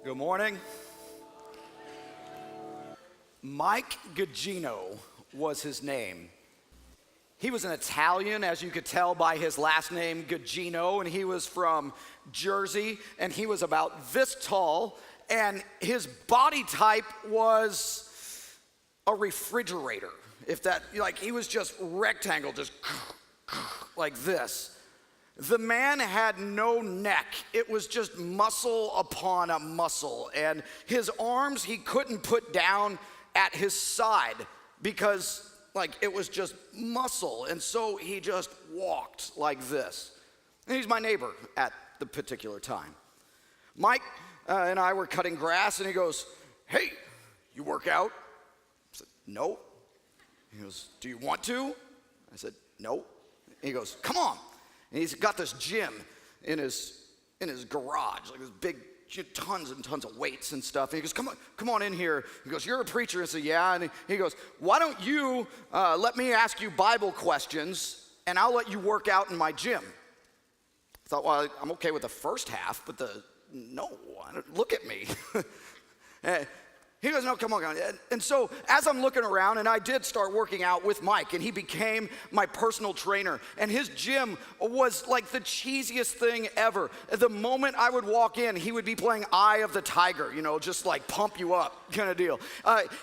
Good morning. Mike Gugino was his name. He was an Italian, as you could tell by his last name, Gugino, and he was from Jersey, and he was about this tall, and his body type was a refrigerator. If that, like, he was just rectangle, just like this. The man had no neck. It was just muscle upon a muscle. And his arms he couldn't put down at his side because like it was just muscle. And so he just walked like this. And he's my neighbor at the particular time. Mike and I were cutting grass and he goes, "Hey, you work out?" I said, "No." He goes, "Do you want to?" I said, "No." He goes, "Come on." And he's got this gym in his garage, like this big, tons and tons of weights and stuff. And he goes, come on in here. He goes, "You're a preacher." I said, "Yeah." And he goes, "Why don't you let me ask you Bible questions and I'll let you work out in my gym?" I thought, well, I'm okay with the first half, but no, look at me. He goes, "No, come on." And so as I'm looking around, and I did start working out with Mike, and he became my personal trainer. And his gym was like the cheesiest thing ever. The moment I would walk in, he would be playing Eye of the Tiger, just like pump you up kind of deal.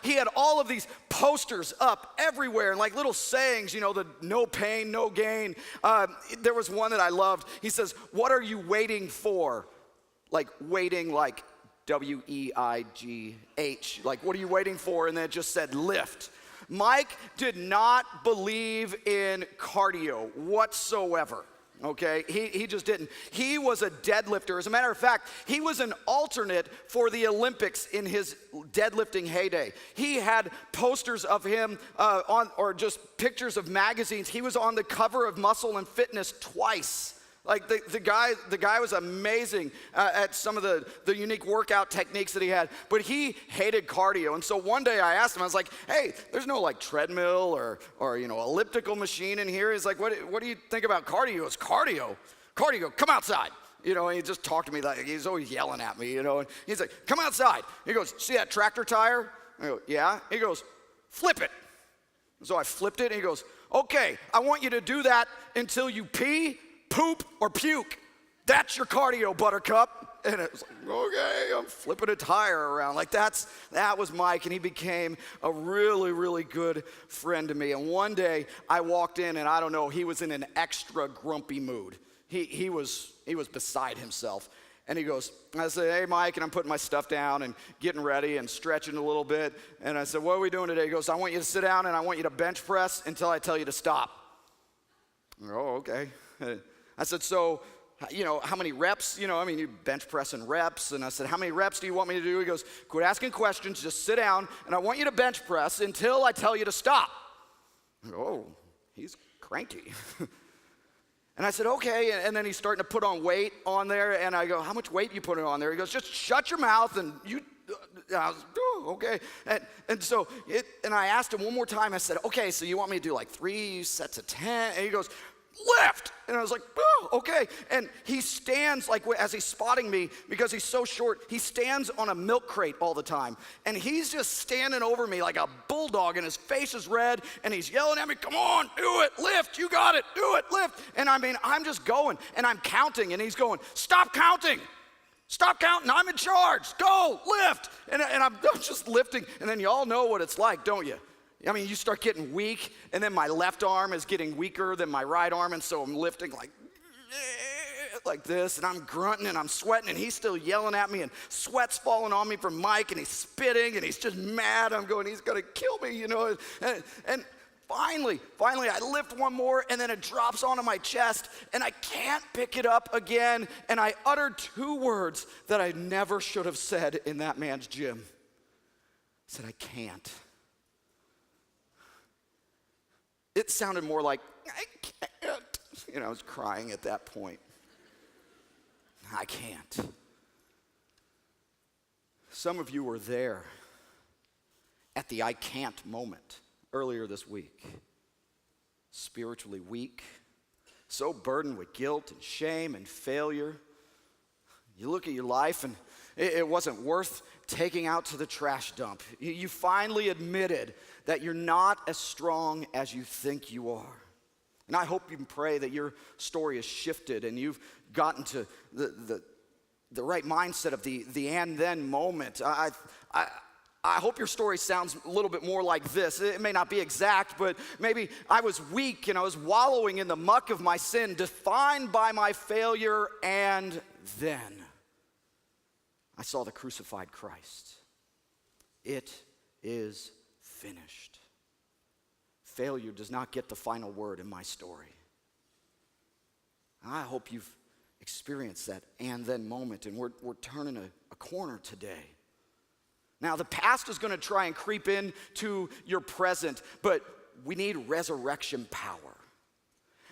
He had all of these posters up everywhere, and like little sayings, the no pain, no gain. There was one that I loved. He says, "What are you waiting for?" Like waiting like WEIGH, like what are you waiting for? And then it just said lift. Mike did not believe in cardio whatsoever, okay? He just didn't. He was a deadlifter. As a matter of fact, he was an alternate for the Olympics in his deadlifting heyday. He had posters of him or just pictures of magazines. He was on the cover of Muscle and Fitness twice. Like the guy was amazing at some of the unique workout techniques that he had, but he hated cardio. And so one day I asked him, I was like, "Hey, there's no like treadmill or elliptical machine in here." He's like, what do you think about cardio?" It's cardio, come outside. And he just talked to me like he's always yelling at me, and he's like, "Come outside." He goes, "See that tractor tire?" I go, "Yeah." He goes, "Flip it." So I flipped it, and he goes, "Okay, I want you to do that until you pee, poop, or puke. That's your cardio, Buttercup." And it was like, okay, I'm flipping a tire around. Like that was Mike, and he became a really, really good friend to me. And one day I walked in, and I don't know, he was in an extra grumpy mood. He was beside himself. And he goes, I said, "Hey, Mike," and I'm putting my stuff down and getting ready and stretching a little bit. And I said, "What are we doing today?" He goes, "I want you to sit down and I want you to bench press until I tell you to stop." I go, "Oh, okay." I said, "So, how many reps? You bench press in reps." And I said, "How many reps do you want me to do?" He goes, "Quit asking questions, just sit down, and I want you to bench press until I tell you to stop." I go, "Oh, he's cranky." And I said, "Okay," and then he's starting to put on weight on there, and I go, "How much weight you putting on there?" He goes, "Just shut your mouth and you." I was, "Oh, okay." And I asked him one more time. I said, "Okay, so you want me to do like 3 sets of 10? And he goes, "Lift." And I was like, "Oh, okay." And he stands, like as he's spotting me, because he's so short, he stands on a milk crate all the time. And he's just standing over me like a bulldog, and his face is red, and he's yelling at me, "Come on, do it, lift, you got it, do it, lift." And I'm just going, and I'm counting, and he's going, "Stop counting. Stop counting, I'm in charge, go, lift." And I'm just lifting, and then y'all know what it's like, don't you? You start getting weak, and then my left arm is getting weaker than my right arm, and so I'm lifting like this, and I'm grunting, and I'm sweating, and he's still yelling at me, and sweat's falling on me from Mike, and he's spitting, and he's just mad. I'm going, he's gonna kill me, And finally, I lift one more, and then it drops onto my chest, and I can't pick it up again, and I uttered 2 words that I never should have said in that man's gym. I said, "I can't." It sounded more like, "I can't." I was crying at that point. I can't. Some of you were there at the "I can't" moment earlier this week. Spiritually weak, so burdened with guilt and shame and failure. You look at your life and It wasn't worth taking out to the trash dump. You finally admitted that you're not as strong as you think you are. And I hope you can pray that your story has shifted and you've gotten to the right mindset of the and then moment. I hope your story sounds a little bit more like this. It may not be exact, but maybe I was weak and I was wallowing in the muck of my sin, defined by my failure, and then I saw the crucified Christ. It is finished. Failure does not get the final word in my story. I hope you've experienced that and then moment, and we're turning a corner today. Now, the past is going to try and creep into your present, but we need resurrection power.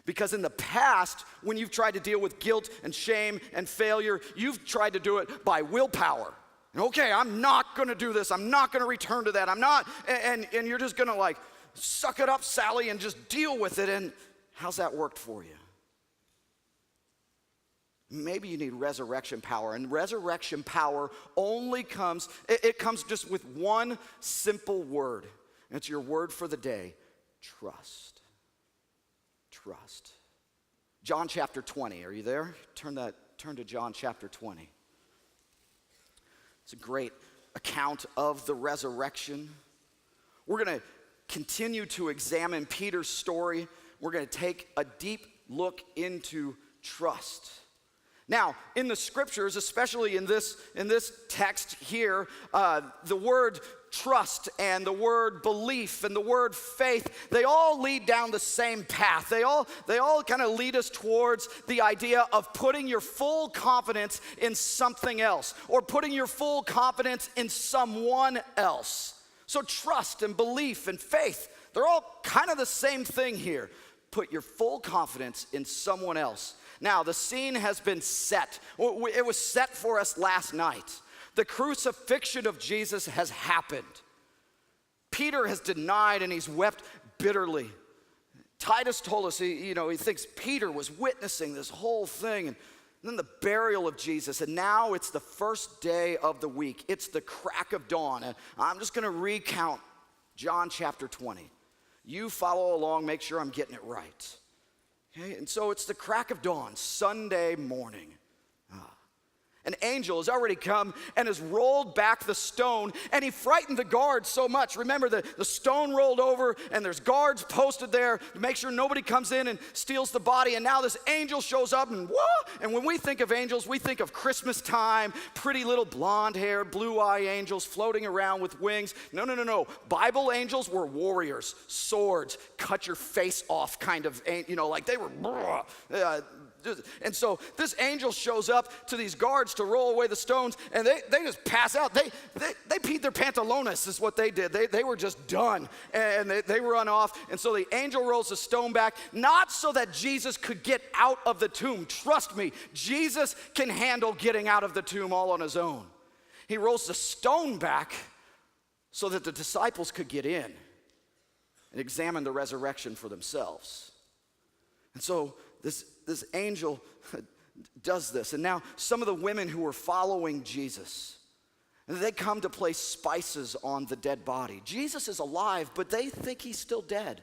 Because in the past, when you've tried to deal with guilt and shame and failure, you've tried to do it by willpower. And okay, I'm not going to do this. I'm not going to return to that. I'm not, and you're just going to like, suck it up, Sally, and just deal with it. And how's that worked for you? Maybe you need resurrection power. And resurrection power only comes, it comes just with one simple word. And it's your word for the day: trust. Trust. John chapter 20, are you there? Turn to John chapter 20. It's a great account of the resurrection. We're going to continue to examine Peter's story. We're going to take a deep look into trust. Now, in the scriptures, especially in this text here, the word trust and the word belief and the word faith, they all lead down the same path. They all kind of lead us towards the idea of putting your full confidence in something else, or putting your full confidence in someone else. So trust and belief and faith, they're all kind of the same thing here. Put your full confidence in someone else. Now, the scene has been set. It was set for us last night. The crucifixion of Jesus has happened. Peter has denied and he's wept bitterly. Titus told us, he thinks Peter was witnessing this whole thing. And then the burial of Jesus. And now it's the first day of the week. It's the crack of dawn. And I'm just going to recount John chapter 20. You follow along, make sure I'm getting it right. Okay, and so it's the crack of dawn, Sunday morning. An angel has already come and has rolled back the stone, and he frightened the guards so much. Remember, the stone rolled over, and there's guards posted there to make sure nobody comes in and steals the body. And now this angel shows up, and whoa! And when we think of angels, we think of Christmas time, pretty little blonde-haired, blue-eye angels floating around with wings. No. Bible angels were warriors, swords, cut your face off kind of, like they were. And so this angel shows up to these guards to roll away the stones, and they just pass out. They peed their pantalones is what they did. They were just done, and they run off. And so the angel rolls the stone back, not so that Jesus could get out of the tomb. Trust me, Jesus can handle getting out of the tomb all on his own. He rolls the stone back so that the disciples could get in and examine the resurrection for themselves. And so this angel does this. And now some of the women who are following Jesus, and they come to place spices on the dead body. Jesus is alive, but they think he's still dead.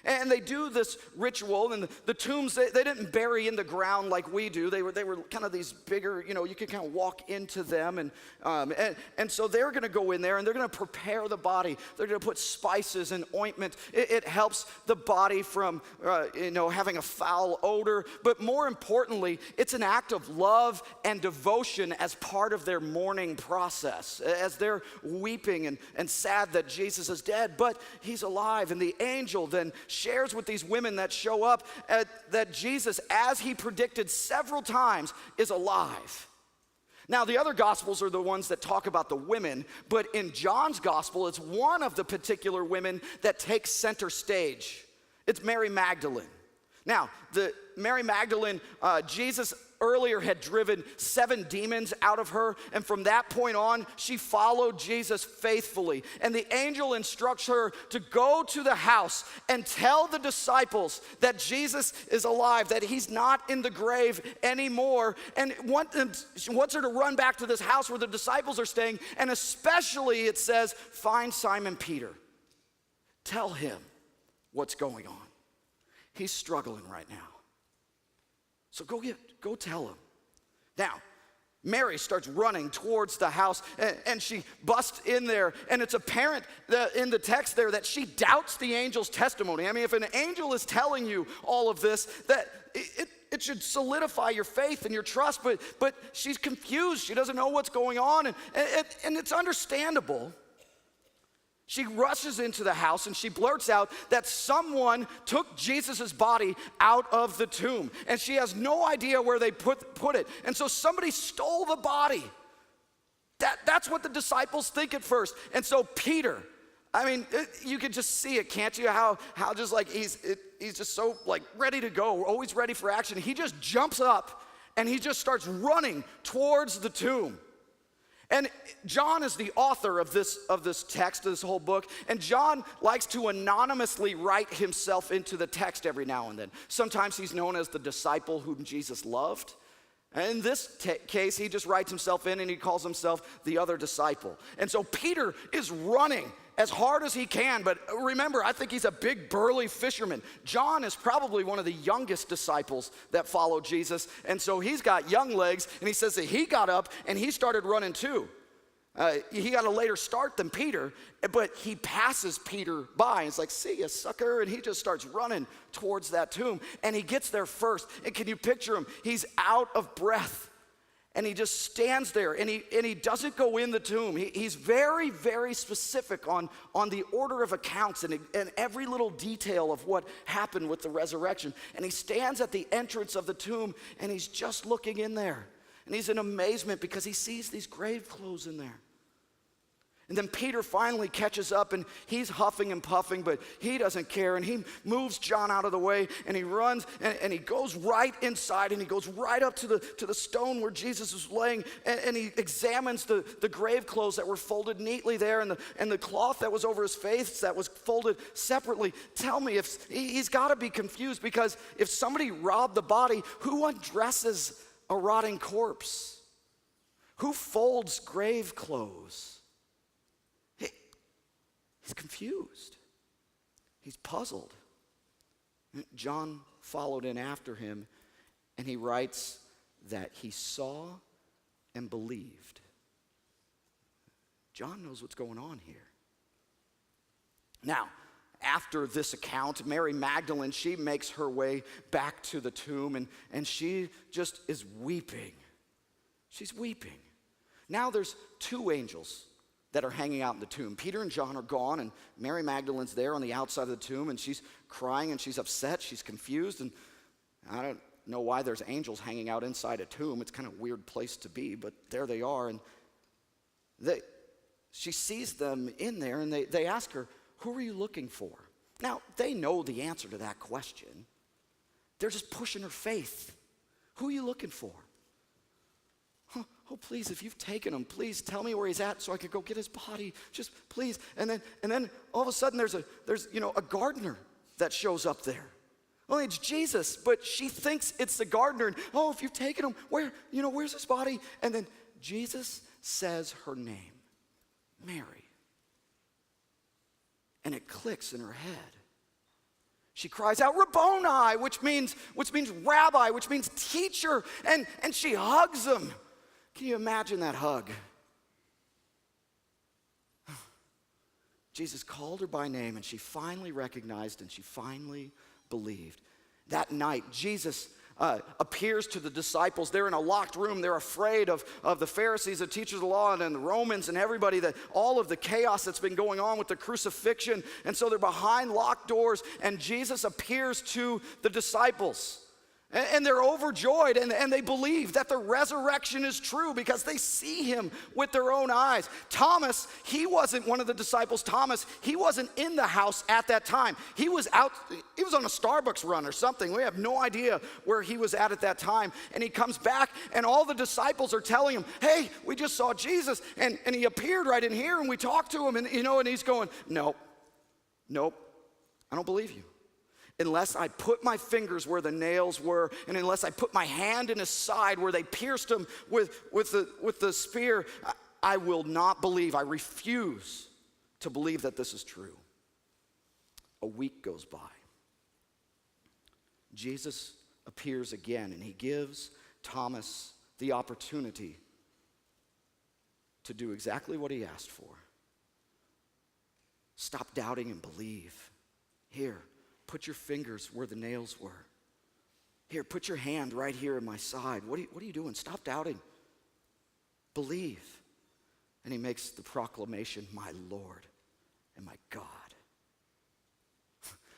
And they do this ritual, and the tombs, they didn't bury in the ground like we do. They were kind of these bigger, you could kind of walk into them. And so they're going to go in there, and they're going to prepare the body. They're going to put spices and ointment. It helps the body from, having a foul odor. But more importantly, it's an act of love and devotion as part of their mourning process, as they're weeping and sad that Jesus is dead, but he's alive. And the angel then shares with these women that show up that Jesus, as he predicted several times, is alive. Now, the other gospels are the ones that talk about the women, but in John's gospel, it's one of the particular women that takes center stage. It's Mary Magdalene. Now, the Mary Magdalene, Jesus earlier had driven 7 demons out of her. And from that point on, she followed Jesus faithfully. And the angel instructs her to go to the house and tell the disciples that Jesus is alive, that he's not in the grave anymore. And she wants her to run back to this house where the disciples are staying. And especially, it says, find Simon Peter. Tell him what's going on. He's struggling right now. So go tell him. Now, Mary starts running towards the house, and she busts in there, and it's apparent in the text there that she doubts the angel's testimony. I mean, if an angel is telling you all of this, that it should solidify your faith and your trust, but she's confused. She doesn't know what's going on, and it's understandable. She rushes into the house and she blurts out that someone took Jesus' body out of the tomb. And she has no idea where they put it. And so somebody stole the body. That's what the disciples think at first. And so Peter, I mean, you can just see it, can't you? How just like he's just so like ready to go, always ready for action. He just jumps up and he just starts running towards the tomb. And John is the author of this text, of this whole book, and John likes to anonymously write himself into the text every now and then. Sometimes he's known as the disciple whom Jesus loved. And in this case, he just writes himself in and he calls himself the other disciple. And so Peter is running as hard as he can, but remember, I think he's a big burly fisherman. John is probably one of the youngest disciples that followed Jesus, and so he's got young legs, and he says that he got up and he started running too. He got a later start than Peter, but he passes Peter by. It's like, see ya, sucker, and he just starts running towards that tomb, and he gets there first. And can you picture him? He's out of breath. And he just stands there, and he doesn't go in the tomb. He's very, very specific on the order of accounts and every little detail of what happened with the resurrection. And he stands at the entrance of the tomb, and he's just looking in there. And he's in amazement because he sees these grave clothes in there. And then Peter finally catches up, and he's huffing and puffing, but he doesn't care. And he moves John out of the way, and he runs, and he goes right inside, and he goes right up to the stone where Jesus was laying, and he examines the grave clothes that were folded neatly there, and the cloth that was over his face that was folded separately. Tell me, if he's got to be confused, because if somebody robbed the body, who undresses a rotting corpse? Who folds grave clothes? He's confused. He's puzzled. John followed in after him, and he writes that he saw and believed. John knows what's going on here. Now, after this account, Mary Magdalene, she makes her way back to the tomb, and she just is weeping. She's weeping. Now there's 2 angels that are hanging out in the tomb. Peter and John are gone, and Mary Magdalene's there on the outside of the tomb, and she's crying, and she's upset, she's confused, and I don't know why there's angels hanging out inside a tomb. It's kind of a weird place to be, but there they are, and she sees them in there, and they ask her, who are you looking for? Now, they know the answer to that question. They're just pushing her faith. Who are you looking for? Oh, please, if you've taken him, please tell me where he's at so I could go get his body. Just please. And then all of a sudden there's a gardener that shows up there. Well, it's Jesus, but she thinks it's the gardener. And, oh, if you've taken him, where's his body? And then Jesus says her name, Mary. And it clicks in her head. She cries out, Rabboni, which means rabbi, which means teacher, and she hugs him. Can you imagine that hug? Jesus called her by name, and she finally recognized, and she finally believed. That night, Jesus appears to the disciples. They're in a locked room. They're afraid of the Pharisees, the teachers of the law, and the Romans, and everybody, that all of the chaos that's been going on with the crucifixion. And so they're behind locked doors, and Jesus appears to the disciples. And they're overjoyed, and they believe that the resurrection is true because they see him with their own eyes. Thomas, he wasn't one of the disciples. Thomas, he wasn't in the house at that time. He was out, he was on a Starbucks run or something. We have no idea where he was at that time. And he comes back, and all the disciples are telling him, hey, we just saw Jesus, and he appeared right in here, and we talked to him, and he's going, nope, I don't believe you. Unless I put my fingers where the nails were, and unless I put my hand in his side where they pierced him with the spear, I will not believe. I refuse to believe that this is true. A week goes by. Jesus appears again, and he gives Thomas the opportunity to do exactly what he asked for. Stop doubting and believe. Here. Put your fingers where the nails were. Here, put your hand right here in my side. What are you doing? Stop doubting. Believe. And he makes the proclamation, my Lord and my God.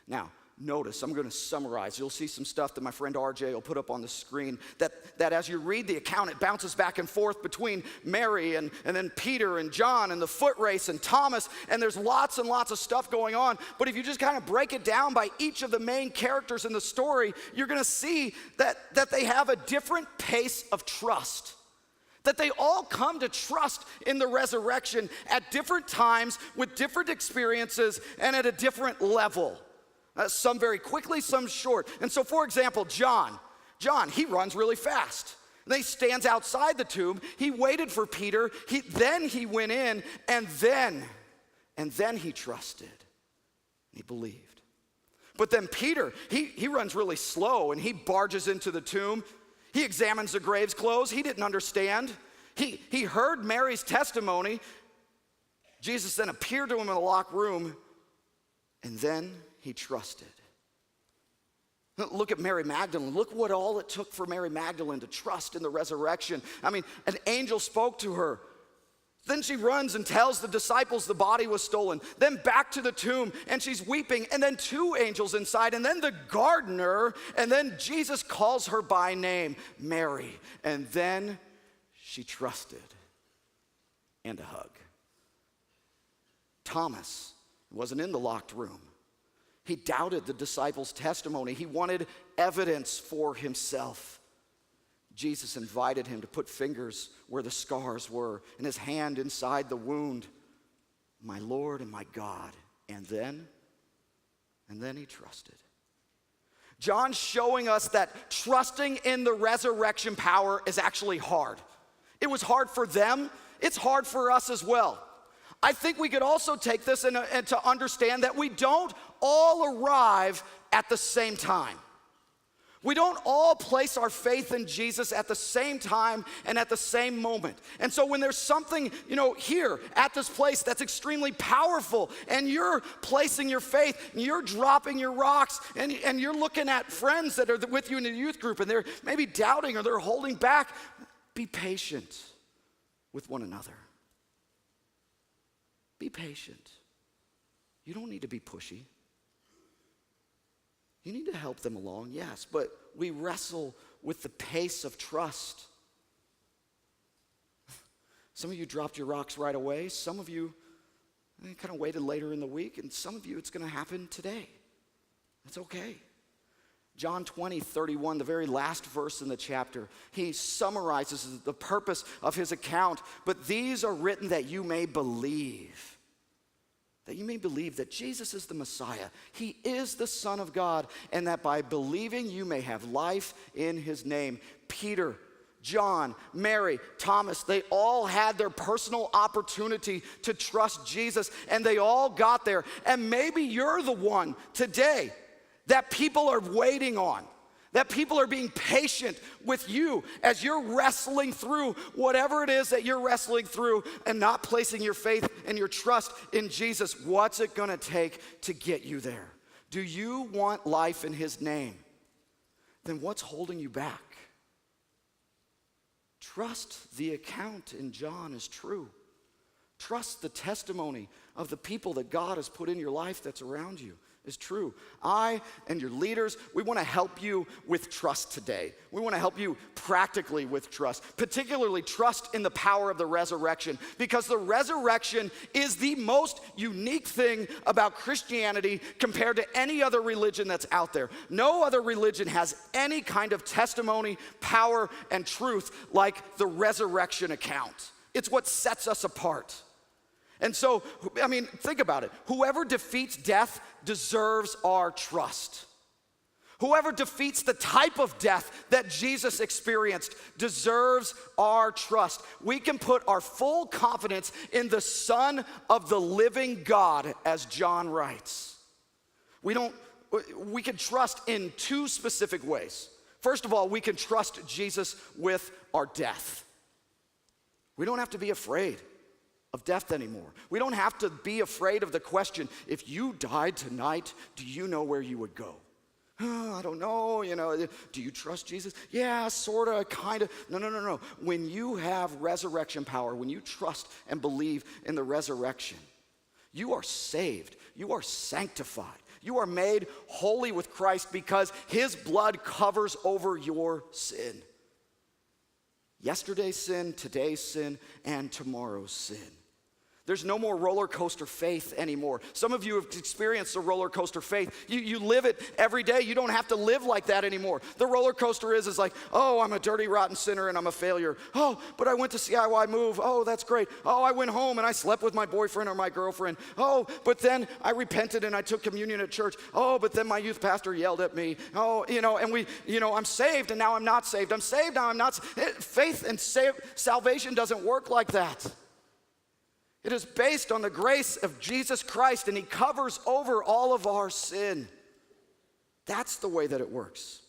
Now, notice, I'm going to summarize. You'll see some stuff that my friend RJ will put up on the screen that as you read the account, it bounces back and forth between Mary and then Peter and John and the foot race and Thomas, and there's lots and lots of stuff going on. But if you just kind of break it down by each of the main characters in the story, you're going to see that they have a different pace of trust. That they all come to trust in the resurrection at different times with different experiences and at a different level. Some very quickly, some short. And so, for example, John, he runs really fast. And he stands outside the tomb. He waited for Peter. Then he went in, and then he trusted. He believed. But then Peter, he runs really slow, and he barges into the tomb. He examines the grave's clothes. He didn't understand. He heard Mary's testimony. Jesus then appeared to him in a locked room, and then he trusted. Look at Mary Magdalene. Look what all it took for Mary Magdalene to trust in the resurrection. I mean, an angel spoke to her. Then she runs and tells the disciples the body was stolen. Then back to the tomb, and she's weeping. And then two angels inside, and then the gardener. And then Jesus calls her by name, Mary. And then she trusted. And a hug. Thomas wasn't in the locked room. He doubted the disciples' testimony. He wanted evidence for himself. Jesus invited him to put fingers where the scars were and his hand inside the wound. My Lord and my God. And then he trusted. John's showing us that trusting in the resurrection power is actually hard. It was hard for them. It's hard for us as well. I think we could also take this and to understand that we don't all arrive at the same time. We don't all place our faith in Jesus at the same time and at the same moment. And so when there's something, here at this place that's extremely powerful, and you're placing your faith, and you're dropping your rocks, and you're looking at friends that are with you in the youth group, and they're maybe doubting or they're holding back, be patient with one another. Be patient. You don't need to be pushy. You need to help them along, yes, but we wrestle with the pace of trust. Some of you dropped your rocks right away. Some of you kind of waited later in the week, and some of you it's going to happen today. That's okay. John 20:31, the very last verse in the chapter, he summarizes the purpose of his account. But these are written that you may believe. That you may believe that Jesus is the Messiah. He is the Son of God, and that by believing you may have life in his name. Peter, John, Mary, Thomas, they all had their personal opportunity to trust Jesus, and they all got there. And maybe you're the one today that people are waiting on, that people are being patient with you as you're wrestling through whatever it is that you're wrestling through and not placing your faith and your trust in Jesus. What's it gonna take to get you there? Do you want life in his name? Then what's holding you back? Trust the account in John is true. Trust the testimony of the people that God has put in your life that's around you. is true. I and your leaders, we want to help you with trust today. We want to help you practically with trust, particularly trust in the power of the resurrection, because the resurrection is the most unique thing about Christianity compared to any other religion that's out there. No other religion has any kind of testimony, power, and truth like the resurrection account. It's what sets us apart. And so, I mean, think about it. Whoever defeats death deserves our trust. Whoever defeats the type of death that Jesus experienced deserves our trust. We can put our full confidence in the Son of the living God, as John writes. We can trust in two specific ways. First of all, we can trust Jesus with our death. We don't have to be afraid of death anymore. We don't have to be afraid of the question, if you died tonight, do you know where you would go? Oh, I don't know, do you trust Jesus? Yeah, sort of, kind of. No. When you have resurrection power, when you trust and believe in the resurrection, you are saved, you are sanctified, you are made holy with Christ because his blood covers over your sin. Yesterday's sin, today's sin, and tomorrow's sin. There's no more roller coaster faith anymore. Some of you have experienced the roller coaster faith. You live it every day. You don't have to live like that anymore. The roller coaster is like, oh, I'm a dirty, rotten sinner and I'm a failure. Oh, but I went to CIY Move. Oh, that's great. Oh, I went home and I slept with my boyfriend or my girlfriend. Oh, but then I repented and I took communion at church. Oh, but then my youth pastor yelled at me. Oh, and I'm saved and now I'm not saved. I'm saved, now I'm not. Faith and salvation doesn't work like that. It is based on the grace of Jesus Christ, and he covers over all of our sin. That's the way that it works.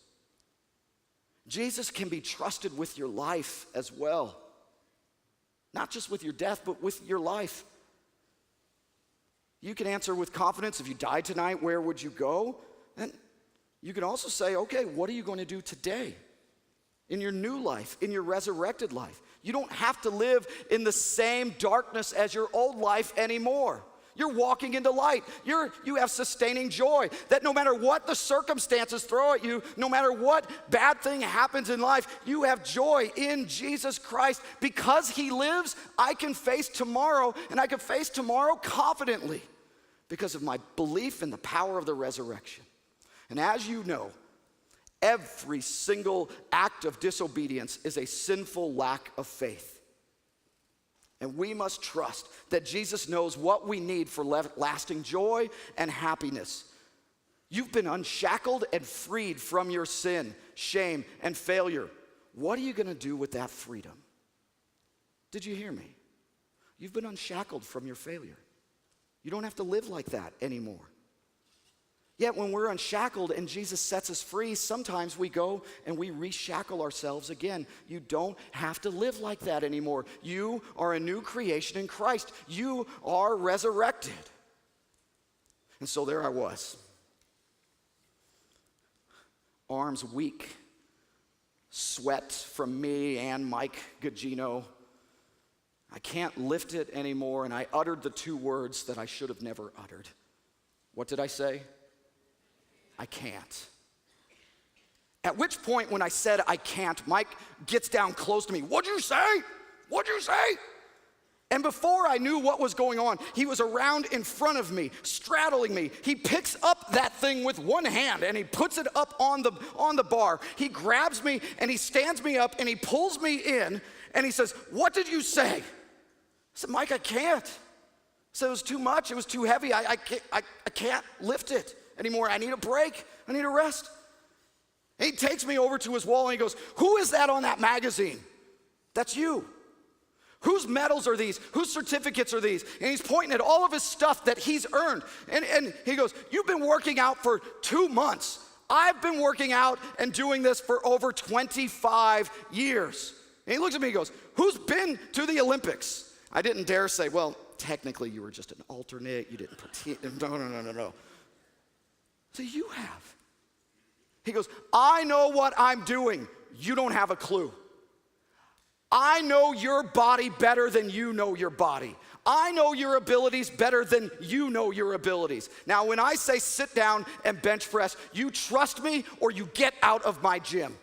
Jesus can be trusted with your life as well. Not just with your death, but with your life. You can answer with confidence, if you died tonight, where would you go? And you can also say, okay, what are you going to do today? In your new life, in your resurrected life. You don't have to live in the same darkness as your old life anymore. You're walking into light. You have sustaining joy that no matter what the circumstances throw at you, no matter what bad thing happens in life, you have joy in Jesus Christ. Because he lives, I can face tomorrow, and I can face tomorrow confidently because of my belief in the power of the resurrection. And as you know, every single act of disobedience is a sinful lack of faith. And we must trust that Jesus knows what we need for lasting joy and happiness. You've been unshackled and freed from your sin, shame, and failure. What are you going to do with that freedom? Did you hear me? You've been unshackled from your failure. You don't have to live like that anymore. Yet when we're unshackled and Jesus sets us free, sometimes we go and we reshackle ourselves again. You don't have to live like that anymore. You are a new creation in Christ. You are resurrected. And so there I was. Arms weak, sweat from me and Mike Gugino. I can't lift it anymore, and I uttered the two words that I should have never uttered. What did I say? I can't. At which point when I said I can't, Mike gets down close to me. What'd you say? What'd you say? And before I knew what was going on, he was around in front of me, straddling me. He picks up that thing with one hand and he puts it up on the bar. He grabs me and he stands me up and he pulls me in and he says, "What did you say?" I said, "Mike, I can't." I said, "It was too much. It was too heavy. I can't lift it anymore. I need a break. I need a rest." And he takes me over to his wall and he goes, "Who is that on that magazine?" "That's you." "Whose medals are these? Whose certificates are these?" And he's pointing at all of his stuff that he's earned. And he goes, "You've been working out for 2 months. I've been working out and doing this for over 25 years. And he looks at me and goes, "Who's been to the Olympics?" I didn't dare say, "Well, technically you were just an alternate. You didn't participate." No. So you have. He goes, "I know what I'm doing. You don't have a clue. I know your body better than you know your body. I know your abilities better than you know your abilities. Now, when I say sit down and bench press, you trust me or you get out of my gym.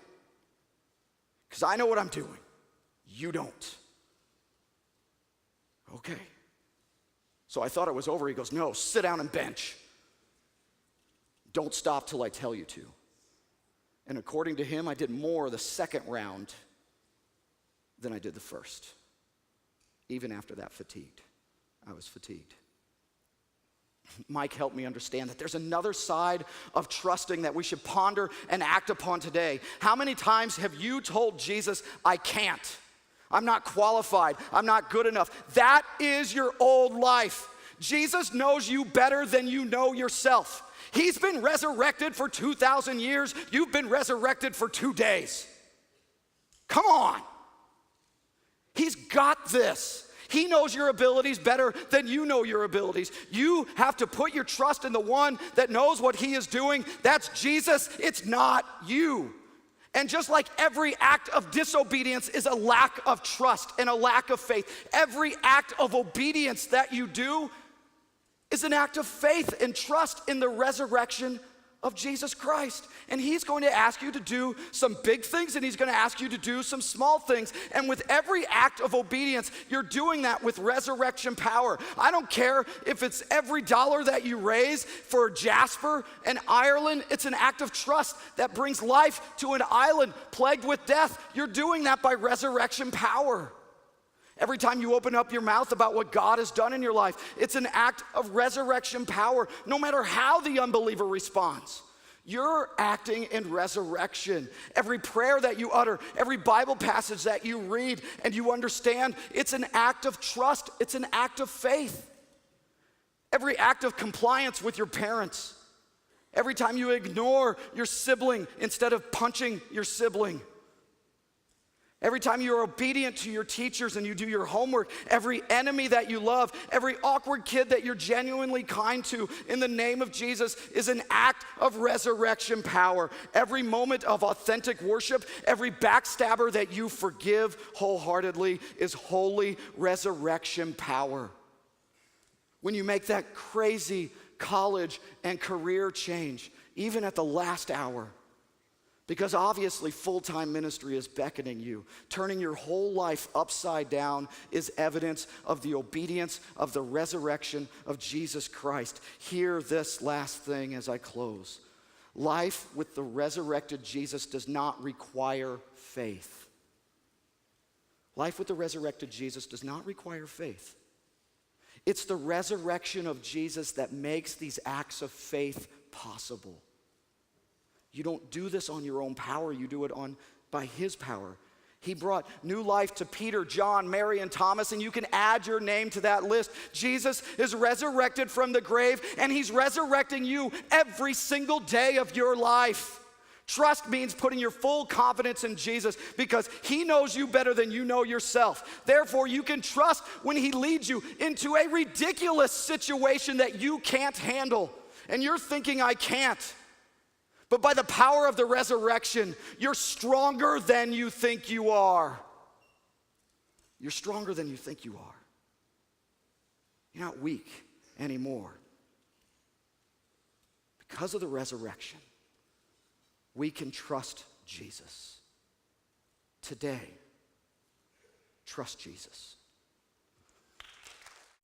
Because I know what I'm doing. You don't. Okay. So I thought it was over. He goes, no, sit down and bench. Don't stop till I tell you to. And according to him, I did more the second round than I did the first. Even after that fatigued. I was fatigued. Mike helped me understand that there's another side of trusting that we should ponder and act upon today. How many times have you told Jesus, I can't? I'm not qualified. I'm not good enough. That is your old life. Jesus knows you better than you know yourself. He's been resurrected for 2,000 years. You've been resurrected for 2 days. Come on. He's got this. He knows your abilities better than you know your abilities. You have to put your trust in the one that knows what he is doing. That's Jesus. It's not you. And just like every act of disobedience is a lack of trust and a lack of faith, every act of obedience that you do is an act of faith and trust in the resurrection of Jesus Christ. And he's going to ask you to do some big things, and he's going to ask you to do some small things. And with every act of obedience, you're doing that with resurrection power. I don't care if it's every dollar that you raise for Jasper and Ireland. It's an act of trust that brings life to an island plagued with death. You're doing that by resurrection power. Every time you open up your mouth about what God has done in your life, it's an act of resurrection power, no matter how the unbeliever responds. You're acting in resurrection. Every prayer that you utter, every Bible passage that you read and you understand, it's an act of trust. It's an act of faith. Every act of compliance with your parents, every time you ignore your sibling instead of punching your sibling, every time you're obedient to your teachers and you do your homework, every enemy that you love, every awkward kid that you're genuinely kind to in the name of Jesus is an act of resurrection power. Every moment of authentic worship, every backstabber that you forgive wholeheartedly is holy resurrection power. When you make that crazy college and career change, even at the last hour, because obviously full-time ministry is beckoning you. Turning your whole life upside down is evidence of the obedience of the resurrection of Jesus Christ. Hear this last thing as I close. Life with the resurrected Jesus does not require faith. Life with the resurrected Jesus does not require faith. It's the resurrection of Jesus that makes these acts of faith possible. You don't do this on your own power, you do it by his power. He brought new life to Peter, John, Mary, and Thomas, and you can add your name to that list. Jesus is resurrected from the grave, and he's resurrecting you every single day of your life. Trust means putting your full confidence in Jesus because he knows you better than you know yourself. Therefore, you can trust when he leads you into a ridiculous situation that you can't handle. And you're thinking, I can't. But by the power of the resurrection, you're stronger than you think you are. You're stronger than you think you are. You're not weak anymore. Because of the resurrection, we can trust Jesus. Today, trust Jesus.